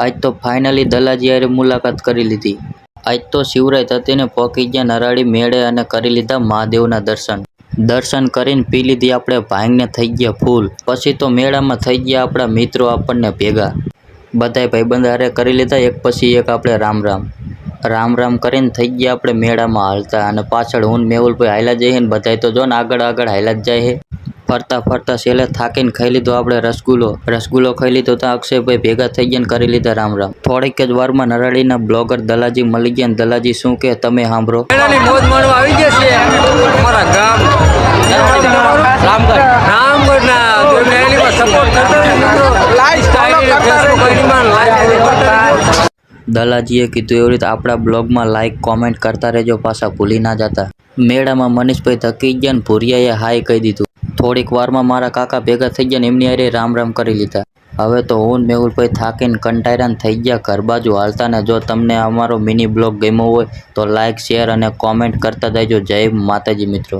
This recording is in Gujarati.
આજ તો ફાઇનલી દલાજી હારે મુલાકાત કરી લીધી. આજ તો શિવરાય થતીને પહોંચી ગયા નરાળી મેળે અને કરી લીધા મહાદેવના દર્શન. દર્શન કરીને પી લીધી આપણે ભાંગને થઈ ગયા ફૂલ. પછી તો મેળામાં થઈ ગયા આપણા મિત્રો આપણને ભેગા. બધાય ભાઈબંધ હારે કરી લીધા એક પછી એક આપણે રામ રામ. રામ રામ કરીને થઈ ગયા આપણે મેળામાં હાલતા અને પાછળ હું ને મેહુલભાઈ હાલ્યા જઈએ ને બધાય તો જો ને આગળ આગળ હાલ્યા જ જાય છે. ફરતા ફરતા છેલ્લે થાકીને ખાઈ લીધો આપણે રસગુલ્લો ખાઈ લીધો તો અક્ષયભાઈ ભેગા થઈ ગયા ને કરી લીધા રામ રામ. થોડીક જ વારમાં નરાળીના બ્લોગર દલાજી મળી ગયા ને દલાજી શું કહે તમે સાંભળો. મેળાની મોજ માણવા આવી ગયા છે અમારા ગામ રામગઢના મેળામાં સપોર્ટ કરતા. દલાજીએ કીધું એવી રીતે આપણા બ્લોગમાં લાઇક કોમેન્ટ કરતા રહેજો પાછા ભૂલી ના જતા. મેળામાં મનીષભાઈ થકી ગયા ને ભૂરિયાએ હાય કહી દીધું. થોડીક વારમાં મારા કાકા ભેગા થઈ ગયા ને એમની હારે રામ રામ કરી લીધા. હવે તો હું મેહુલભાઈ થાકીને કંટાળ્યા થઈ ગયા ઘર બાજુ હાલતા ને જો તમને અમારો મિની બ્લોગ ગમ્યો હોય તો લાઇક શેર અને કોમેન્ટ કરતા જજો. જય માતાજી મિત્રો.